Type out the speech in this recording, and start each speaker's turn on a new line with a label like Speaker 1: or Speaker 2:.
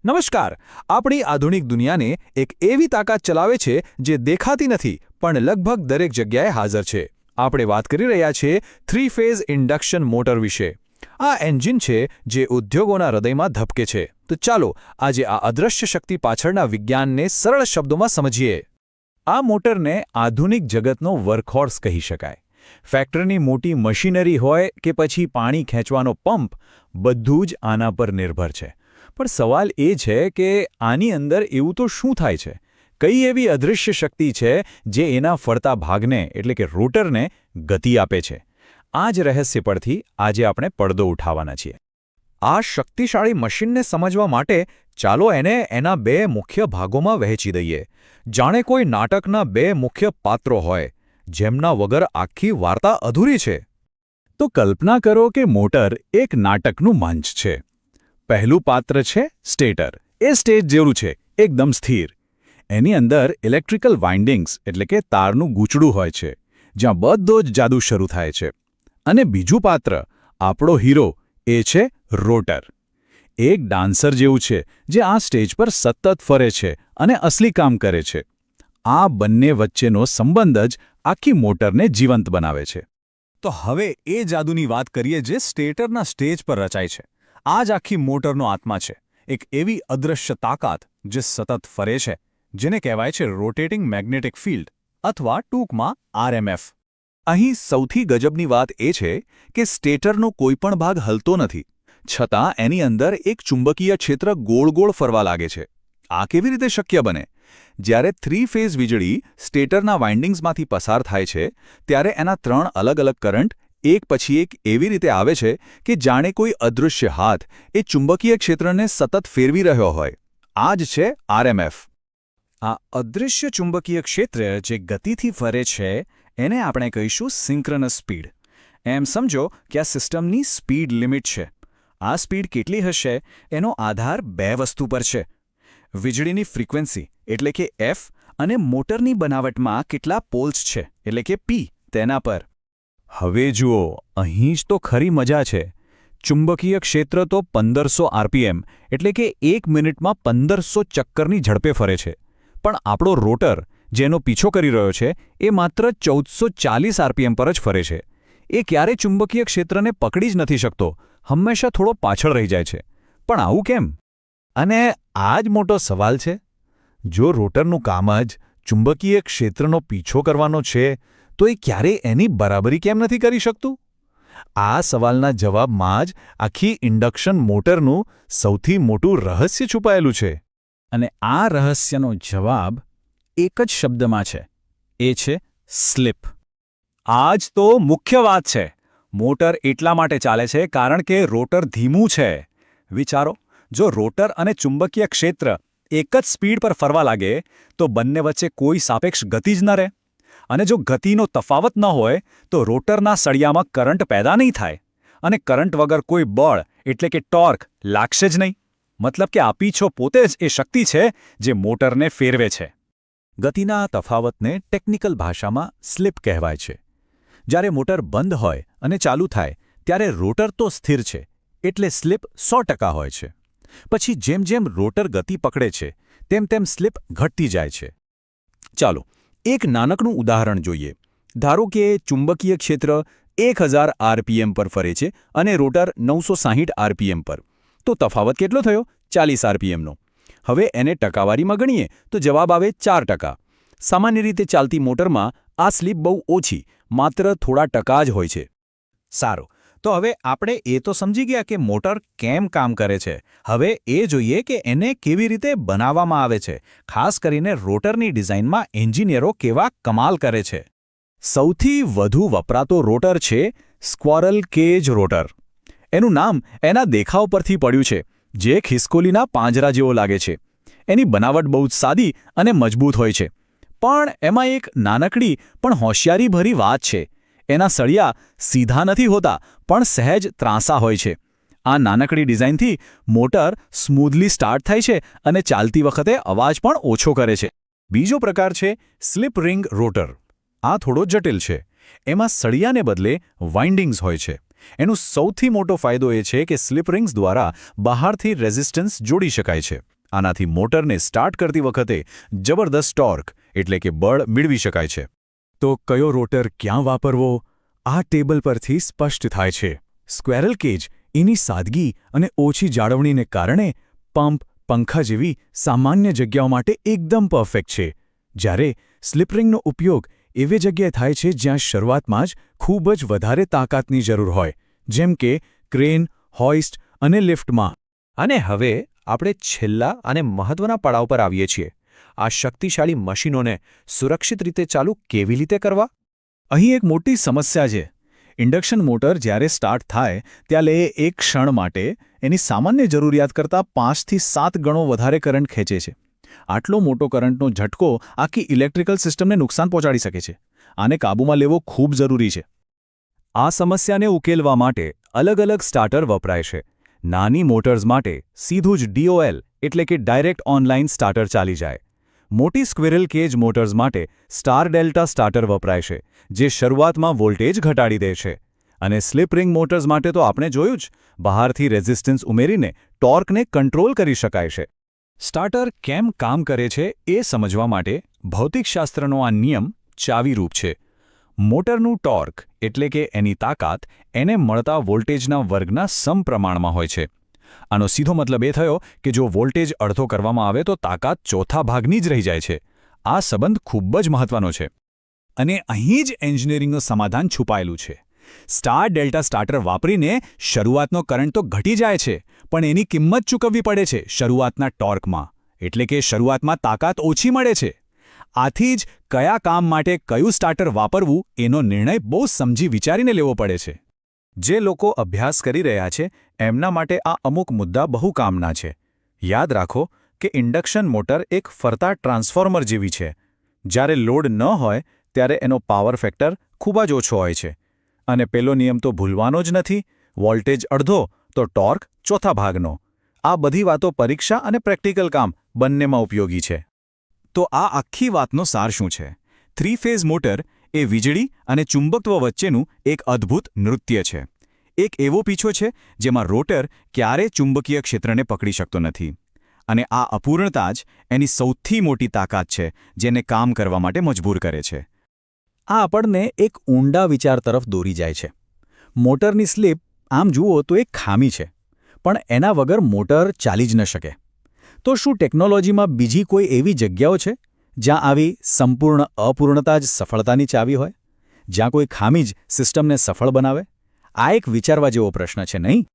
Speaker 1: નમસ્કાર. આપણી આધુનિક દુનિયાને એક એવી તાકાત ચલાવે છે જે દેખાતી નથી પણ લગભગ દરેક જગ્યાએ હાજર છે. આપણે વાત કરી રહ્યા છીએ 3 ફેઝ ઇન્ડક્શન મોટર વિશે. આ એન્જિન છે જે ઉદ્યોગોના હૃદયમાં ધબકે છે. તો ચાલો આજે આ અદૃશ્ય શક્તિ પાછળના વિજ્ઞાનને સરળ શબ્દોમાં સમજીએ. આ મોટરને આધુનિક જગતનો વર્કહોર્સ કહી શકાય. ફેક્ટરીની મોટી મશીનરી હોય કે પછી પાણી ખેંચવાનો પંપ, બધું જ આના પર નિર્ભર છે. પણ સવાલ એ છે કે આની અંદર એવું તો શું થાય છે? કઈ એવી અદૃશ્ય શક્તિ છે જે એના ફરતા ભાગને એટલે કે રોટરને ગતિ આપે છે? આ જ રહસ્ય પરથી આજે આપણે પડદો ઉઠાવવાના છીએ. આ શક્તિશાળી મશીનને સમજવા માટે ચાલો એને એના બે મુખ્ય ભાગોમાં વહેંચી દઈએ. જાણે કોઈ નાટકના બે મુખ્ય પાત્રો હોય, જેમના વગર આખી વાર્તા અધૂરી છે. તો કલ્પના કરો કે મોટર એક નાટકનું મંચ છે. પહેલું પાત્ર છે સ્ટેટર. એ સ્ટેજ જેવું છે, એકદમ સ્થિર. એની અંદર ઇલેક્ટ્રિકલ વાઇન્ડિંગ્સ એટલે કે તારનું ગૂંચડું હોય છે, જ્યાં બધો જ જાદુ શરૂ થાય છે. અને બીજું પાત્ર, આપણો હીરો, એ છે રોટર. એક ડાન્સર જેવું છે જે આ સ્ટેજ પર સતત ફરે છે અને અસલી કામ કરે છે. આ બંને વચ્ચેનો સંબંધ જ આખી મોટરને જીવંત બનાવે છે. તો હવે એ જાદુની વાત કરીએ જે સ્ટેટરના સ્ટેજ પર રચાય છે. આ જ આખી મોટરનો આત્મા છે. એક એવી અદૃશ્ય તાકાત જે સતત ફરે છે, જેને કહેવાય છે રોટેટિંગ મેગ્નેટિક ફિલ્ડ અથવા ટૂંકમાં આરએમએફ. અહીં સૌથી ગજબની વાત એ છે કે સ્ટેટરનો કોઈપણ ભાગ હલતો નથી, છતાં એની અંદર એક ચુંબકીય ક્ષેત્ર ગોળ ગોળ ફરવા લાગે છે. આ કેવી રીતે શક્ય બને? જ્યારે 3 ફેઝ વીજળી સ્ટેટરના વાઇન્ડિંગ્સમાંથી પસાર થાય છે, ત્યારે એના 3 અલગ અલગ કરંટ એક પછી એક એવી રીતે આવે છે કે જાણે કોઈ અદૃશ્ય હાથ એ ચુંબકીય ક્ષેત્રને સતત ફેરવી રહ્યો હોય. આ જ છે આરએમએફ. આ અદૃશ્ય ચુંબકીય ક્ષેત્ર જે ગતિથી ફરે છે એને આપણે કહીશું સિંક્રનસ સ્પીડ. એમ સમજો કે આ સિસ્ટમની સ્પીડ લિમિટ છે. આ સ્પીડ કેટલી હશે એનો આધાર બે વસ્તુ પર છે: વીજળીની ફ્રીક્વન્સી એટલે કે એફ અને મોટરની બનાવટમાં કેટલા પોલ્સ છે એટલે કે પી તેના પર. હવે જુઓ, અહીં જ તો ખરી મજા છે. ચુંબકીય ક્ષેત્ર તો 1500 આરપીએમ એટલે કે 1 મિનિટમાં 1500 ચક્કરની ઝડપે ફરે છે. પણ આપણો રોટર જેનો પીછો કરી રહ્યો છે એ માત્ર 1440 આરપીએમ પર જ ફરે છે. એ ક્યારે ચુંબકીય ક્ષેત્રને પકડી જ નથી શકતો, હંમેશા થોડો પાછળ રહી જાય છે. પણ આવું કેમ? અને આ જ મોટો સવાલ છે. જો રોટરનું કામ જ ચુંબકીય ક્ષેત્રનો પીછો કરવાનો છે, તો એ ક્યારેય એની બરાબરી કેમ નથી કરી શકતું? આ સવાલના જવાબમાં જ આખી ઇન્ડક્શન મોટરનું સૌથી મોટું રહસ્ય છુપાયેલું છે. અને આ રહસ્યનો જવાબ એક જ શબ્દમાં છે. એ છે સ્લિપ. આ જ તો મુખ્ય વાત છે. મોટર એટલા માટે ચાલે છે કારણ કે રોટર ધીમું છે. વિચારો, જો રોટર અને ચુંબકીય ક્ષેત્ર એક જ સ્પીડ પર ફરવા લાગે તો બંને વચ્ચે કોઈ સાપેક્ષ ગતિ જ ન રહે. અને જો ગતિનો તફાવત ન હોય તો રોટરના સળિયામાં કરંટ પેદા નહીં થાય, અને કરંટ વગર કોઈ બળ એટલે કે ટોર્ક લાગશે જ નહીં. મતલબ કે આ પીછો પોતે જ એ શક્તિ છે જે મોટરને ફેરવે છે. ગતિના તફાવતને ટેકનિકલ ભાષામાં સ્લિપ કહેવાય છે. જ્યારે મોટર બંધ હોય અને ચાલુ થાય ત્યારે રોટર તો સ્થિર છે, એટલે સ્લિપ 100% હોય છે. પછી જેમ જેમ રોટર ગતિ પકડે છે તેમ તેમ સ્લિપ ઘટતી જાય છે. ચાલો એક નાનકડું ઉદાહરણ જોઈએ. ધારો કે ચુંબકીય ક્ષેત્ર 1000 આરપીએમ પર ફરે છે અને રોટર 960 આરપીએમ પર. તો તફાવત કેટલો થયો? 40 આરપીએમનો. હવે એને ટકાવારીમાં ગણીએ તો જવાબ આવે 4%. સામાન્ય રીતે ચાલતી મોટરમાં આ સ્લિપ બહુ ઓછી, માત્ર થોડા ટકા જ હોય છે. સારું, તો હવે આપણે એ તો સમજી ગયા કે મોટર કેમ કામ કરે છે. હવે એ જોઈએ કે એને કેવી રીતે બનાવવામાં આવે છે. ખાસ કરીને રોટરની ડિઝાઇનમાં એન્જિનિયરો કેવા કમાલ કરે છે. સૌથી વધુ વપરાતો રોટર છે સ્ક્વોરલ કેજ રોટર. એનું નામ એના દેખાવ પરથી પડ્યું છે, જે ખિસકોલીના પાંજરા જેવો લાગે છે. એની બનાવટ બહુ જ સાદી અને મજબૂત હોય છે. પણ એમાં એક નાનકડી પણ હોશિયારીભરી વાત છે. એના સળિયા સીધા નથી હોતા, પણ સહેજ ત્રાંસા હોય છે. આ નાનકડી ડિઝાઇનથી મોટર સ્મૂધલી સ્ટાર્ટ થાય છે અને ચાલતી વખતે અવાજ પણ ઓછો કરે છે. બીજો પ્રકાર છે સ્લિપ રિંગ રોટર. આ થોડો જટિલ છે. એમાં સળિયાને બદલે વાઇન્ડિંગ્સ હોય છે. એનો સૌથી મોટો ફાયદો એ છે કે સ્લિપ રિંગ્સ દ્વારા બહારથી રેઝિસ્ટન્સ જોડી શકાય છે. આનાથી મોટરને સ્ટાર્ટ કરતી વખતે જબરદસ્ત ટોર્ક એટલે કે બળ મેળવી શકાય છે.
Speaker 2: તો કયો રોટર ક્યાં વાપરવો આ ટેબલ પરથી સ્પષ્ટ થાય છે. સ્ક્વેરલ કેજ એની સાદગી અને ઓછી જાળવણીને કારણે પંપ પંખા જેવી સામાન્ય જગ્યાઓ માટે એકદમ પરફેક્ટ છે, જ્યારે સ્લિપરિંગનો ઉપયોગ એવી જગ્યાએ થાય છે જ્યાં શરૂઆતમાં જ ખૂબ જ વધારે તાકાતની જરૂર હોય, જેમ કે ક્રેન, હોઇસ્ટ અને લિફ્ટમાં.
Speaker 1: અને હવે આપણે છેલ્લા અને મહત્વના પડાવ પર આવીએ છીએ. આ શક્તિશાળી મશીનોને સુરક્ષિત રીતે ચાલુ કેવી રીતે કરવા?
Speaker 2: અહીં એક મોટી સમસ્યા છે. ઇન્ડક્શન મોટર જ્યારે સ્ટાર્ટ થાય ત્યારે એક ક્ષણ માટે એની સામાન્ય જરૂરિયાત કરતાં 5 થી 7 ગણો વધારે કરંટ ખેંચે છે. આટલો મોટો કરંટનો ઝટકો આખી ઇલેક્ટ્રિકલ સિસ્ટમને નુકસાન પહોંચાડી શકે છે. આને કાબૂમાં લેવો ખૂબ જરૂરી છે.
Speaker 1: આ સમસ્યાને ઉકેલવા માટે અલગ-અલગ સ્ટાર્ટર વપરાય છે. નાની મોટર્સ માટે સીધું જ DOL એટલે કે ડાયરેક્ટ ઓનલાઇન સ્ટાર્ટર ચાલી જાય. મોટી સ્ક્વિરલ કેજ મોટર્સ માટે સ્ટાર ડેલ્ટા સ્ટાર્ટર વપરાય છે, જે શરૂઆતમાં વોલ્ટેજ ઘટાડી દે છે. અને સ્લિપ રિંગ મોટર્સ માટે તો આપણે જોયું જ, બહારથી રેઝિસ્ટન્સ ઉમેરીને ટોર્કને કંટ્રોલ કરી શકાય છે. સ્ટાર્ટર કેમ કામ કરે છે એ સમજવા માટે ભૌતિકશાસ્ત્રનો આ નિયમ ચાવીરૂપ છે. મોટરનું ટોર્ક એટલે કે એની તાકાત એને મળતા વોલ્ટેજના વર્ગના સમપ્રમાણમાં હોય છે. આનો સીધો મતલબ એ થયો કે જો વોલ્ટેજ અડધો કરવામાં આવે તો તાકાત ચોથા ભાગની જ રહી જાય છે. આ સંબંધ ખૂબ જ મહત્વનો છે.
Speaker 2: અને અહીં જ એન્જિનિયરિંગનું સમાધાન છુપાયેલું છે. સ્ટાર ડેલ્ટા સ્ટાર્ટર વાપરીને શરૂઆતનો કરંટ તો ઘટી જાય છે, પણ એની કિંમત ચૂકવવી પડે છે શરૂઆતના ટોર્કમાં, એટલે કે શરૂઆતમાં તાકાત ઓછી મળે છે. આથી જ કયા કામ માટે કયું સ્ટાર્ટર વાપરવું એનો નિર્ણય બહુ સમજી વિચારીને લેવો પડે છે.
Speaker 1: જે લોકો અભ્યાસ કરી રહ્યા છે એમના માટે આ અમુક મુદ્દા બહુ કામના છે. યાદ રાખો કે ઇન્ડક્શન મોટર એક ફરતા ટ્રાન્સફોર્મર જેવી છે. જ્યારે લોડ ન હોય ત્યારે એનો પાવર ફેક્ટર ખૂબ જ ઓછો હોય છે. અને પેલો નિયમ તો ભૂલવાનો જ નથી, વોલ્ટેજ અડધો તો ટોર્ક ચોથા ભાગનો. આ બધી વાતો પરીક્ષા અને પ્રેક્ટિકલ કામ બંનેમાં ઉપયોગી છે.
Speaker 2: તો આ આખી વાતનો સાર શું છે? 3-ફેઝ મોટર એ વીજળી અને ચુંબકત્વ વચ્ચેનું એક અદ્ભુત નૃત્ય છે. એક એવો પીછો છે જેમાં રોટર ક્યારેય ચુંબકીય ક્ષેત્રને પકડી શકતો નથી. અને આ અપૂર્ણતા જ એની સૌથી મોટી તાકાત છે, જેને કામ કરવા માટે મજબૂર કરે છે. આ આપણને એક ઊંડા વિચાર તરફ દોરી જાય છે. મોટરની સ્લીપ આમ જુઓ તો એક ખામી છે, પણ એના વગર મોટર ચાલી જ ન શકે. તો શું ટેકનોલોજીમાં બીજી કોઈ એવી જગ્યાઓ છે જ્યાં આવી સંપૂર્ણ અપૂર્ણતા જ સફળતાની ચાવી હોય? જ્યાં કોઈ ખામી જ સિસ્ટમને સફળ બનાવે? આ એક વિચારવા જેવો પ્રશ્ન છે, નહીં?